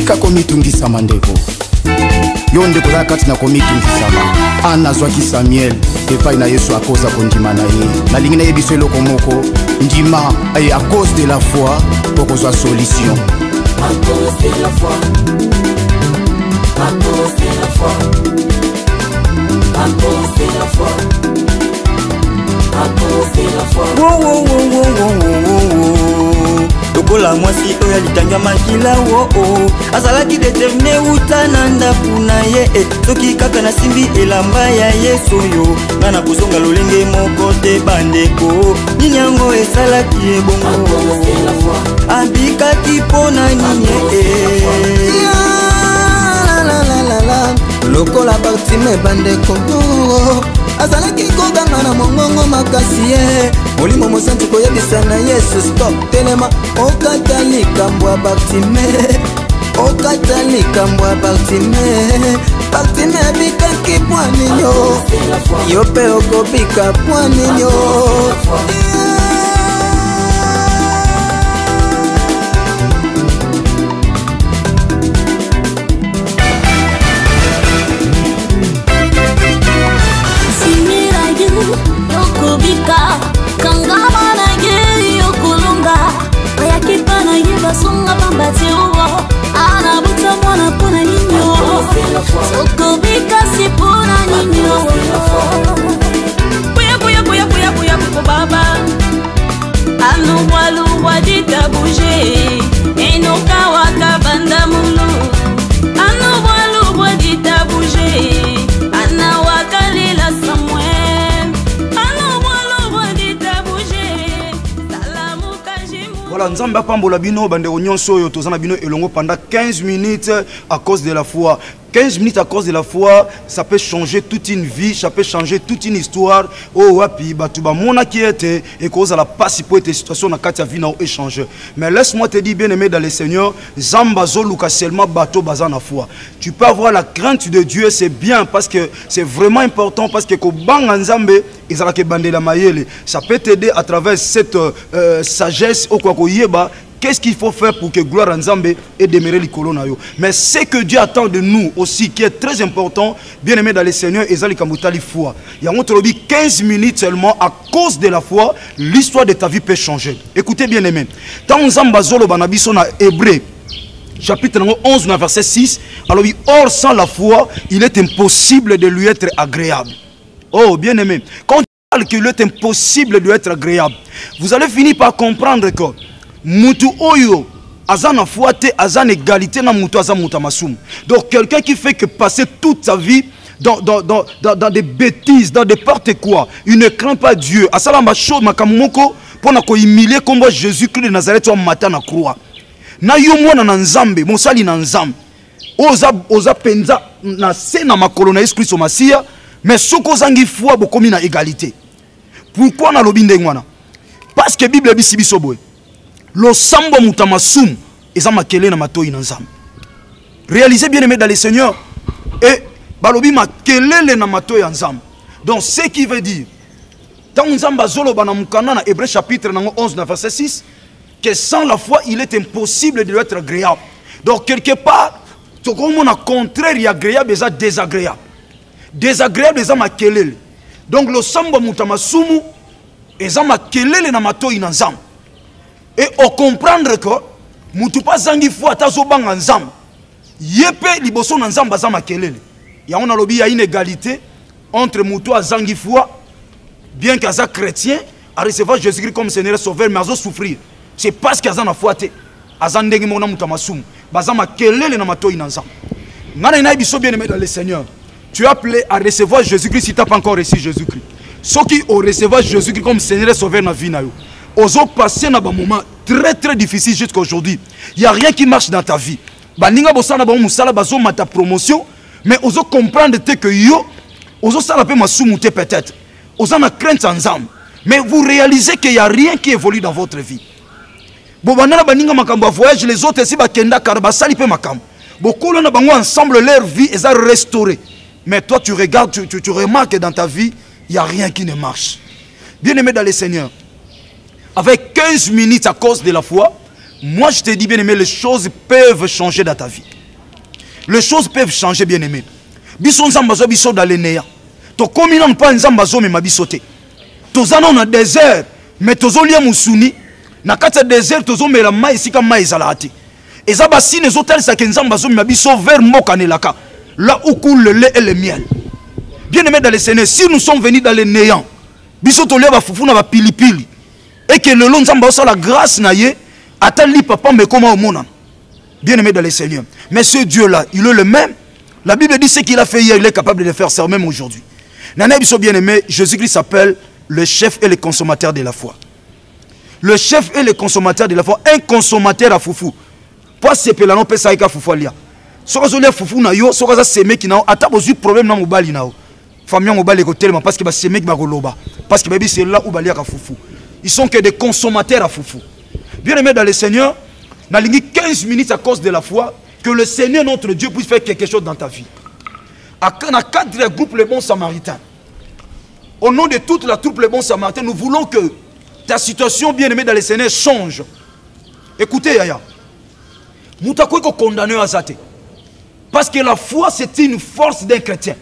tika komitungisama ndeko yo ndeko za kati na komitungisama ana zwaki Samuel epai na Yesu akoza kondima na ye nalingi na yebiso eloko moko ndima à cause de la foi pour qu'on soit solution à cause de la foi à cause de la foi à cause de la foi à cause de la foi oh oh oh oh oh oh lokola mwasi oyo alitanga makila wo o azalaki determine utana ndaku na ye soki kaka nasimbi elamba ya Yesu oyo nga na kozonga lolenge moko te bandeko nini yango esalaki ebongo abikaki mpona nini lokola Bartime bandeko azalaki koganga na mongongo makasi ye molimo mosantu koyebisa na Yesu stop telema okata likambo ya Bartime okata likambo ya Bartime abikaki pwani yo pe okobika pwani yo kangama na ye yokulunga ayakipa na ye basunga bambati uwo ana buta mwana pona ninyo sokobika si pona ninyo puya baba anu walu wadita bouger enoka wakabanda mulu anu walu wadita bouger ana wakalila Samuel. Voilà, Nzamba pambola bino bande nyonso yo tozana bino elongo pendant 15 minutes à cause de la foi. 15 minutes à cause de la foi, ça peut changer toute une vie, ça peut changer toute une histoire. Oh wapi batuba mona qui était et cause à la passe pour tes situations na katia vie na échanger. Mais laisse-moi te dire bien aimé dans le Seigneur, Zamba zoluka seulement bateau bazan na foi. Tu peux avoir la crainte de Dieu, c'est bien parce que c'est vraiment important parce que ko banga Nzambe ezalaka bandela mayele. Ça peut t'aider à travers cette sagesse au quoi ko yeba. Qu'est-ce qu'il faut faire pour que gloire à Nzambe et demeurer les colonnes? Mais ce que Dieu attend de nous aussi, qui est très important, bien aimé dans le Seigneur, Ezali Kamutali foi. Il y a 15 minutes seulement, à cause de la foi, l'histoire de ta vie peut changer. Écoutez bien aimé. Dans Nzamba Zolo Banabiso na Hébreu, chapitre 11, verset 6, alors or sans la foi, il est impossible de lui être agréable. Oh, bien aimé. Quand on parle qu'il est impossible de lui être agréable, vous allez finir par comprendre que Mutu oyo azana foite azana égalité na mutu azana mutamasumu. Donc quelqu'un qui fait que passer toute sa vie dans des bêtises, dans des portes quoi, il ne craint pas Dieu. Asala ma chose makamumoko pour na ko humilier comme Jésus-Christ de Nazareth au matin na croix. Na yo mwana na Nzambe, mosali na Nzambe. Oza penza na se na makolo na Jésus-Christ au Masia, mais soko zangi foi bokomi na égalité. Pourquoi na lobi ndengwana? Parce que Bible bisi biso boye. Lo sambo mutamasum eza makele na matoi na Nzambe. Réalisez bien aimé dans le Seigneur et balobi makelele na matoi ya Nzambe. Donc ce qui veut dire dans Nzamba zolo bana mukana na Hébreu chapitre 11 verset 6 que sans la foi il est impossible de lui être agréable. Donc quelque part to comme on a contraire et agréable eza désagréable. Désagréable eza makelele. Donc lo sambo mutamasumu eza makelele na matoi na Nzambe. Et on comprendre que mutu pas zangi foi tazo banga Nzambe. Yepe liboso na Nzambe za makelele. Ya on a lobi ya une égalité entre mutu a zangi foi bien qu'à chrétien à recevoir Jésus-Christ comme Seigneur et Sauveur mais à souffrir. C'est parce qu'il y a na foi te azandegi mona mutamasumu. Baza makelele na matoi na Nzambe. Ngana ina biso bien aimé dans le Seigneur. Tu es appelé à recevoir Jésus-Christ si tu n'as pas encore reçu Jésus-Christ. Ceux qui ont recevoir Jésus-Christ comme Seigneur et Sauveur dans la vie, ils ont passé dans un moment très très difficile jusqu'à aujourd'hui. Il n'y a rien qui marche dans ta vie. Baninga bosana ba musala bazo mata promotion, mais ils ont comprendre que yo, ils ont ça ma soumouté peut-être. Ils ont la crainte ensemble. Mais vous réalisez qu'il n'y a rien qui évolue dans votre vie. Bobana baninga makambo voyage les autres si bakenda karba sali pe makam. Beaucoup na bango ensemble leur vie est restaurée. Mais toi tu regardes, tu remarques que dans ta vie, il n'y a rien qui ne marche. Bien aimé dans le Seigneur, avec 15 minutes à cause de la foi, moi je te dis bien aimé, les choses peuvent changer dans ta vie. les choses peuvent changer, bien aimé. Biso nzambazo biso dans les néants. To komina pas nzambazo mais ma bisoté. Tozana na désert, mais tozo lia musuni. Na kati désert tozo mela mai sika mai zalati. Eza basi les hôtels sa nzambazo mais biso vers mokanelaka. Là où coule le lait et le miel. Bien aimé dans les Seigneur, si nous sommes venus dans les néants, biso to lia ba fufu na ba pilipili. Et que le long nzambazo la grâce na ye, atali papa mais comment au monde. Bien aimé dans les Seigneur. Mais ce Dieu-là, il est le même. La Bible dit ce qu'il a fait hier, il est capable de le faire, c'est même aujourd'hui. Nana biso bien aimé, Jésus-Christ s'appelle le chef et le consommateur de la foi. Le chef et le consommateur de la foi. Un consommateur à foufou. Pas se pelano pe saika foufou alia. Soka zolia foufou na yo, soka za seme ki na yo, ata bozu problème na mobali na yo. Famille mobali ko tellement parce que ba seme ki ba koloba. Parce que baby c'est là où balia ka foufou. Ils sont que des consommateurs à foufou. Bien aimé dans le Seigneur, na lingi 15 minutes à cause de la foi, que le Seigneur notre Dieu puisse faire quelque chose dans ta vie. À 4 groupes les bons samaritains. Au nom de toute la troupe les bons samaritains, nous voulons que ta situation bien aimée dans le Seigneur change. Écoutez Yaya. Moutakou est condamné à Zate. Parce que la foi c'est une force d'un chrétien.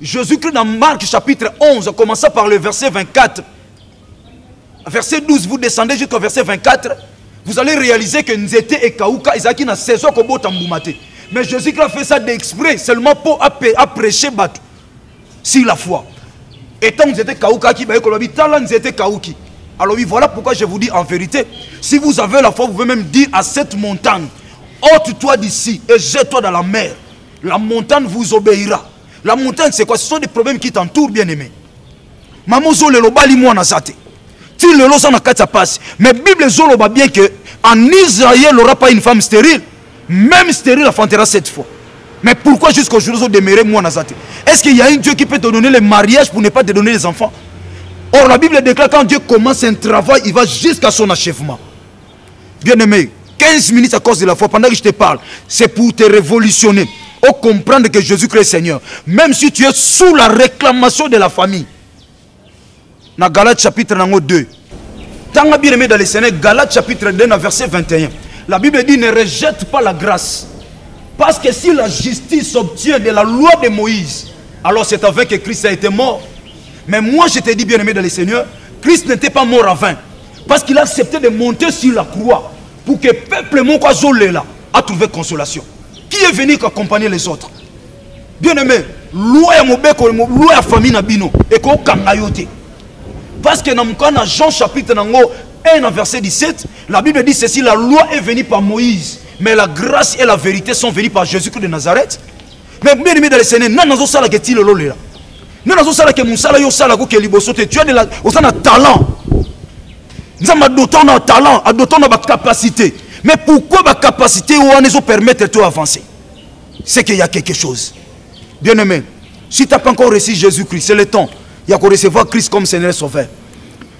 Jésus-Christ dans Marc chapitre 11, commençant par le verset 24. Verset 12, vous descendez jusqu'au verset 24. Vous allez réaliser que Nzete et Kaouka, ils ont une saison comme Botamboumate. Mais Jésus-Christ a fait ça d'exprès, seulement pour prêcher Batou. Sur la foi. Et tant Nzete Kaouka qui va être Nzete Kaouki. Alors oui, voilà pourquoi je vous dis en vérité, si vous avez la foi, vous pouvez même dire à cette montagne, ôte-toi d'ici et jette-toi dans la mer. La montagne vous obéira. La montagne c'est quoi? Ce sont des problèmes qui t'entourent, bien aimé. Maman Zole Lobali Mouana Zate. Mais la Bible dit bien que en Israël, il n'y aura pas une femme stérile. Même stérile, elle fantera 7 fois. Mais pourquoi jusqu'au jour où demeurer moi Nazate? Est-ce qu'il y a un Dieu qui peut te donner le mariage pour ne pas te donner les enfants? Or, la Bible déclare quand Dieu commence un travail, il va jusqu'à son achèvement. Bien aimé, 15 minutes à cause de la foi, pendant que je te parle, c'est pour te révolutionner. Ou comprendre que Jésus-Christ est Seigneur. Même si tu es sous la réclamation de la famille. Dans Galates chapitre 2. Tant bien aimé dans les Seigneurs, Galates chapitre 2, verset 21. La Bible dit ne rejette pas la grâce. Parce que si la justice s'obtient de la loi de Moïse, alors c'est avec que Christ a été mort. Mais moi je te dis bien aimé dans les Seigneurs, Christ n'était pas mort en vain. Parce qu'il a accepté de monter sur la croix. Pour que le peuple Moukazolé a trouvé consolation. Qui est venu accompagner les autres? Bien aimé, loi ya mobeko, loi ya famille na bino, et ko kangayote. Parce que dans Jean chapitre 1 verset 17, la Bible dit ceci, la loi est venue par Moïse, mais la grâce et la vérité sont venues par Jésus-Christ de Nazareth. Mais bien aimé dans les Seigneurs, non nazo sala ke ti lolo lela. Non nazo sala ke musala yo sala ko ke liboso te, tu as de la osana talent. Nzamba doton na talent, doton na ba capacité. Mais pourquoi ma capacité ou on nous permettre de tout avancer? C'est qu'il y a quelque chose. Bien aimé, si tu n'as pas encore reçu Jésus-Christ, c'est le temps. Il y a qu'à recevoir Christ comme Seigneur Sauveur.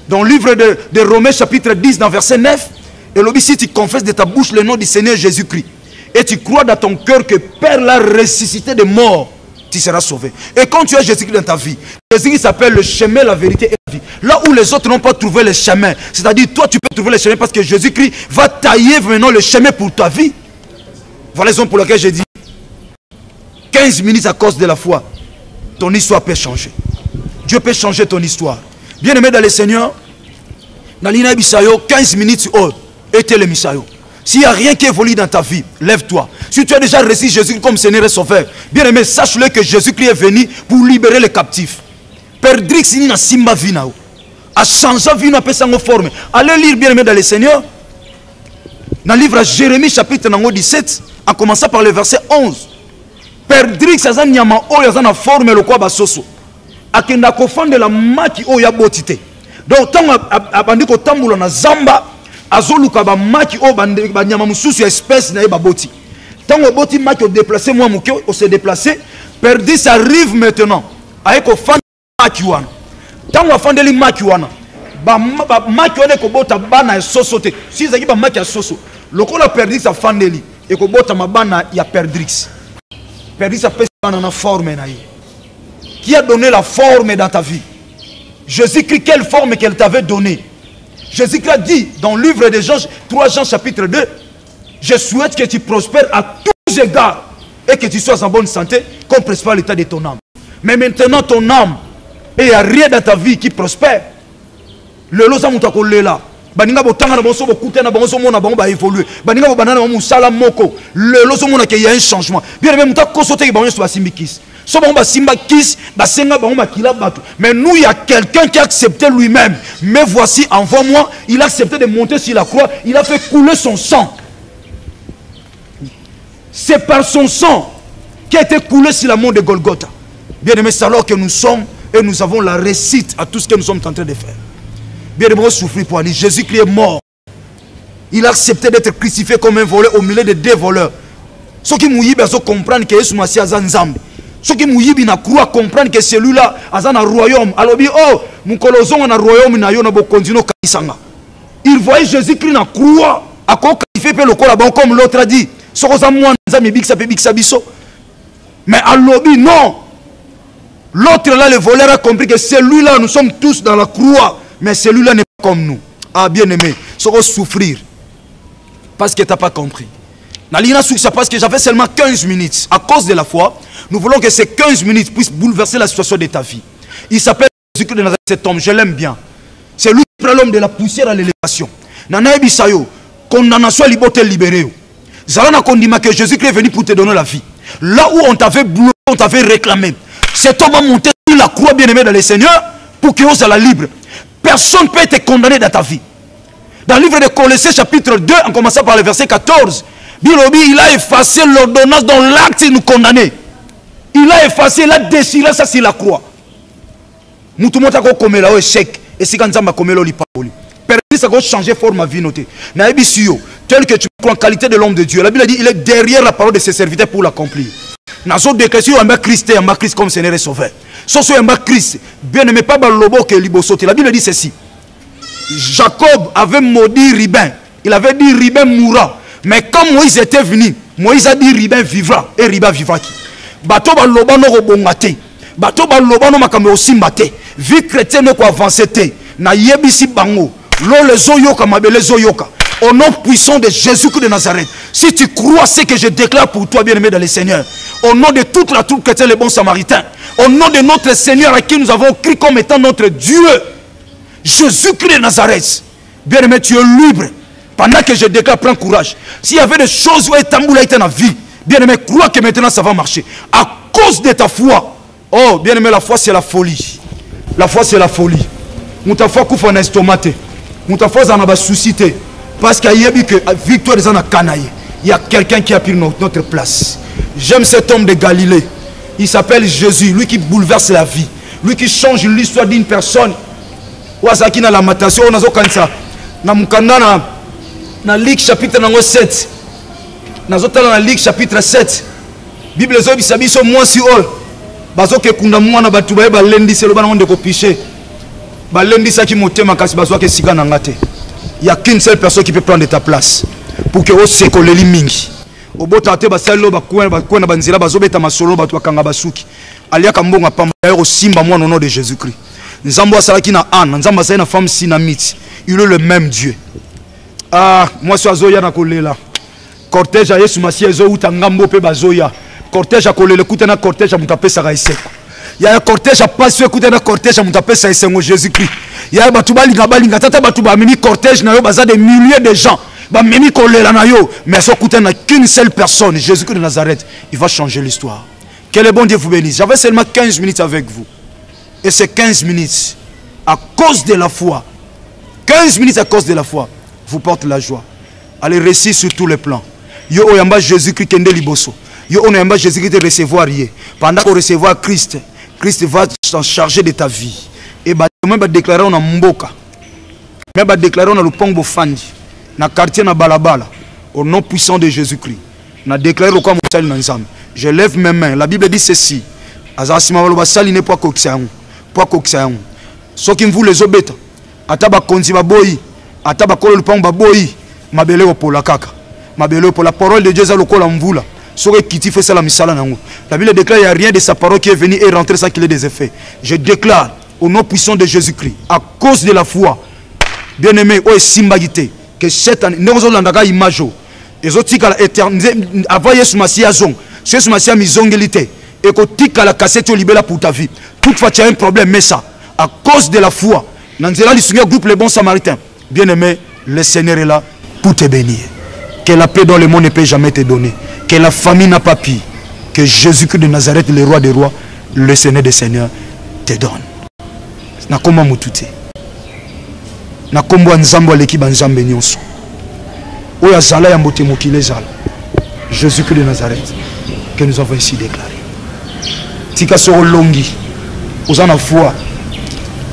Dans le livre de Romains chapitre 10, dans verset 9, et l'objet, si tu confesses de ta bouche le nom du Seigneur Jésus-Christ, et tu crois dans ton cœur que Père l'a ressuscité de mort, tu seras sauvé. Et quand tu as Jésus-Christ dans ta vie, Jésus-Christ s'appelle le chemin, la vérité et la vie. Là où les autres n'ont pas trouvé le chemin, c'est-à-dire toi tu peux trouver le chemin parce que Jésus-Christ va tailler maintenant le chemin pour ta vie. Voilà la raison pour laquelle j'ai dit 15 minutes à cause de la foi, ton histoire peut changer. Dieu peut changer ton histoire. Bien aimé dans le Seigneur, dans l'Ina Bisayo, 15 minutes était le Misayo. S'il n'y a rien qui évolue dans ta vie, lève-toi. Si tu as déjà reçu Jésus comme Seigneur et Sauveur, bien aimé, sache-le que Jésus-Christ est venu pour libérer les captifs. Perdrix ni na simba vinao. A changer vie na pesa ngo forme. Allez lire bien aimé dans le Seigneur. Dans le livre de Jérémie chapitre 17, en commençant par le verset 11. Perdrix azan nyama o yazana forme le kwa basoso. Akenda ko fande la maki o ya botité. Donc tant abandi ko tambula na zamba azoluka ba maki o banyama mususu espèce na ba boti. Tant o boti maki o déplacer moi muke o se déplacer, Perdrix arrive maintenant. Ayeko fande maki wana. Tant o fande li maki wana. Ba maki wana ko bota bana ya soso te. Si zaki ba maki ya soso. Lokola Perdrix a fande li e ko bota mabana ya Perdrix. Perdrix a pesa na forme na ye. Qui a donné la forme dans ta vie? Jésus-Christ, quelle forme qu'elle t'avait donnée? Jésus-Christ a dit dans le livre de Jean, 3 Jean chapitre 2, je souhaite que tu prospères à tous égards et que tu sois en bonne santé, qu'on presse pas l'état de ton âme. Mais maintenant ton âme, et il n'y a rien dans ta vie qui prospère. Le losa moutakole là. Baninga botanga na bonso bokute na bonso mona bango ba évoluer. Baninga bobanana mo sala moko. Le loso mona qu'il y a un changement. Bien même mutako sote bango so basimbikis. So bango basimbakis, basenga bango makila bato. Mais nous il y a quelqu'un qui a accepté lui-même. Mais voici envoie-moi, il a accepté de monter sur la croix, il a fait couler son sang. C'est par son sang qui a été coulé sur la mont de Golgotha. Bien aimé, c'est alors que nous sommes et nous avons la réussite à tout ce que nous sommes en train de faire. Bien aimé, souffrir pour aller. Jésus-Christ est mort. Il a accepté d'être crucifié comme un voleur au milieu de deux voleurs. Ceux qui mouillent, ils comprennent que Jésus Massi a Zanzambe. Ceux qui mouillent, ils comprennent que celui-là a un royaume. Alors, oh, mon colosson a un royaume, il voyait Jésus-Christ dans la croix. À quoi il fait le corps là-bas comme l'autre a dit. Mais à l'objet, non. L'autre là, le voleur a compris que celui-là, nous sommes tous dans la croix. Mais celui-là n'est pas comme nous. Ah, bien aimé, ça va souffrir. Parce que tu n'as pas compris. Parce que j'avais seulement 15 minutes. À cause de la foi, nous voulons que ces 15 minutes puissent bouleverser la situation de ta vie. Il s'appelle Jésus-Christ de Nazareth, cet homme, je l'aime bien. C'est lui qui prend l'homme de la poussière à l'élévation. Nana Ebisayo, condamnation libéré libéré. Zalana Kondima que Jésus-Christ est venu pour te donner la vie. Là où on t'avait bloqué, on t'avait réclamé. Cet homme a monté sur la croix bien-aimée dans le Seigneur pour qu'il ose la libre. Personne ne peut être condamné dans ta vie. Dans le livre de Colossiens chapitre 2, en commençant par le verset 14, Bilobi, il a effacé l'ordonnance dont l'acte nous condamnait. Il a effacé, il a déchiré ça sur la croix. Moutoumota ko komela o échec et si quand ça komela li paroli. Perdu ça ko changer forme à vie noté. Na ebisio, tel que tu prends qualité de l'homme de Dieu. La Bible dit il est derrière la parole de ses serviteurs pour l'accomplir. Nazo décrétion en Christ et en Christ comme Seigneur et Sauveur. Soso en Christ, bien aimé pas balobo que libosote. La Bible dit ceci. Jacob avait maudit Ribin. Il avait dit Ribin mourra. Mais quand Moïse était venu, Moïse a dit Ribin vivra et Ribin vivra qui. Bato baloba no robongate. Bato baloba no makambe osimbate. Vie chrétienne ko avancer te. Na yebisi bango. Lo les oyoka mabele zoyoka. Au nom puissant de Jésus-Christ de Nazareth. Si tu crois ce que je déclare pour toi, bien-aimé dans le Seigneur, au nom de toute la troupe chrétienne, les bons samaritains, au nom de notre Seigneur à qui nous avons cru comme étant notre Dieu, Jésus-Christ de Nazareth, bien-aimé, tu es libre. Pendant que je déclare, prends courage. S'il y avait des choses où Tamboula était dans la vie, bien-aimé, crois que maintenant ça va marcher. À cause de ta foi. Oh, bien-aimé, la foi c'est la folie. La foi c'est la folie. Ta foi couvre un estomac. Ta foi en a suscité. Parce qu'il y a que victoire des en Canaï. Il y a quelqu'un qui a pris notre place. J'aime cet homme de Galilée. Il s'appelle Jésus. Lui qui bouleverse la vie. Lui qui change l'histoire d'une personne. Ouazaki na lamentation. On a ça. Na mukanda na Luc chapitre 7. Na Luc chapitre 7. Bible zo bisabiso moi si ol. Bazo ke kunda mwana batu baye balendi selo bana onde ko picher. Balendi sa ki motema kasi bazo ke sika na ngate. Il n'y a qu'une seule personne qui peut prendre ta place pour que vous sécolez les mingi. Au bout de la basalo bakouena banzila bazobeta masolo batwa kanga basuki. Alia kambonga pamba au simba moi au nom de Jésus-Christ. Nzambo asalaki na an, nzambo asalaki na femme sinamite. Il est le même Dieu. Ah, moi suis azoya na kolela. Cortège à Yesu Massi ezo utangambo pe bazoya. Cortège à kolela kutena cortège à mutape saka iseko. Il y a un cortège à passer écouter un cortège à mutape saka iseko Jésus-Christ. Il y a balinga tata batuba mimi cortège na yo baza des milliers de gens. Ba mimi kolela na yo, mais ça coûte n'a qu'une seule personne, Jésus-Christ de Nazareth. Il va changer l'histoire. Que le bon Dieu vous bénisse. J'avais seulement 15 minutes avec vous. Et ces 15 minutes à cause de la foi. 15 minutes à cause de la foi vous porte la joie. Allez réussir sur tous les plans. Yo oyamba Jésus-Christ kende liboso. Yo oyamba Jésus-Christ de recevoir rien. Pendant qu'on recevoir Christ, Christ va s'en charger de ta vie. Et même déclarer on a mboka. Même déclarer on a le pongo fandi. Na quartier na balabala. Au nom puissant de Jésus-Christ. Na déclaré au comme je lève mes mains. La Bible dit ceci. Azasima walo basali ne pas koksayon. Pas koksayon. Ce qui vous les obéta. Ataba konzi baboyi. Ataba kolo le pongo baboyi. Mabele opola kaka. Mabele opola. La parole de Dieu est le kola mvula. La Bible déclare qu'il n'y a rien de sa parole qui est venu et rentré sans qu'il ait des effets. Je déclare au nom puissant de Jésus-Christ, à cause de la foi, bien aimé, oh simbagité, que cette année, nous avons l'image, et autres avant Yesu Massi azong, c'est ce matin misongélité et que tika la cassette au libéla pour ta vie. Toutefois tu as un problème mais ça à cause de la foi. Nanzela du Seigneur groupe les bons samaritains. Bien-aimé, le Seigneur est là pour te bénir. Que la paix dans le monde ne peut jamais te donner. Que la famille n'a pas pire. Que Jésus-Christ de Nazareth, le roi des rois, le Seigneur des seigneurs, te donne. Nakoma mutute. Nakombo nzambo aleki banzambe nyonso. Oya zala ya mbote mokile zala. Jésus-Christ de Nazareth, que nous avons ici déclaré. Tika soro longi. Ozana foi.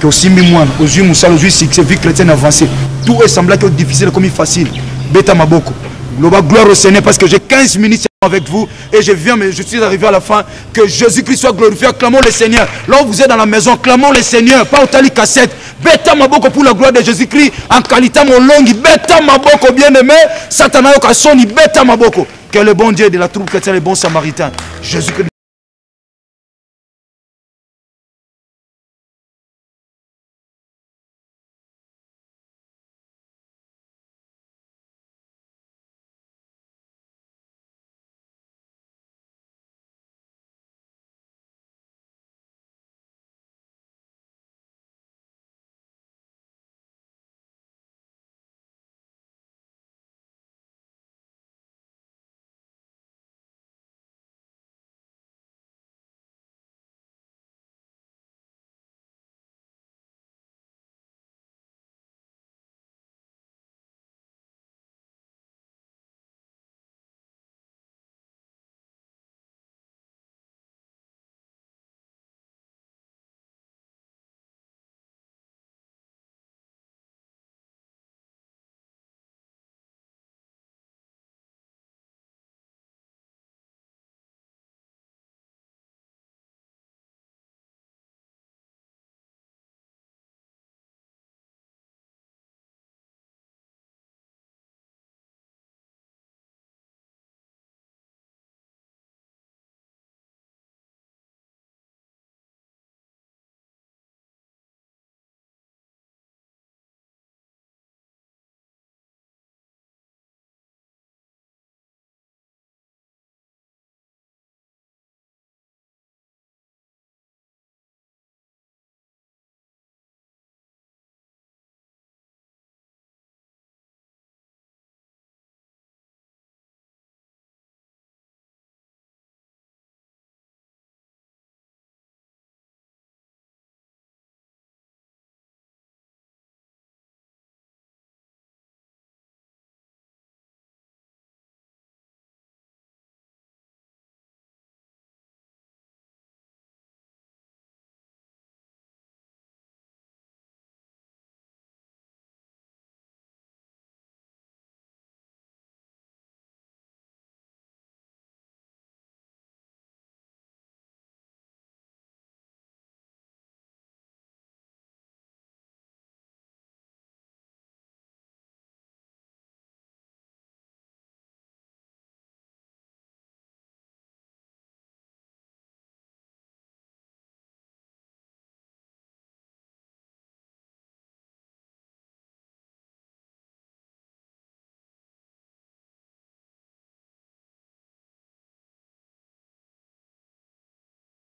Que osimbi mwana, ozui musala, ozui succès, vie chrétienne avancée. Tout est semblable difficile comme facile. Beta maboko. Gloire au Seigneur parce que j'ai 15 minutes avec vous et je suis arrivé à la fin. Que Jésus-Christ soit glorifié. Clamons le Seigneur. Là où vous êtes dans la maison, clamons le Seigneur. Pas au tali cassette. Beta maboko pour la gloire de Jésus-Christ. En qualité mon longi. Beta maboko bien-aimé. Satana yokasoni. Beta maboko. Que le bon Dieu de la troupe chrétienne, le bon samaritain. Jésus-Christ.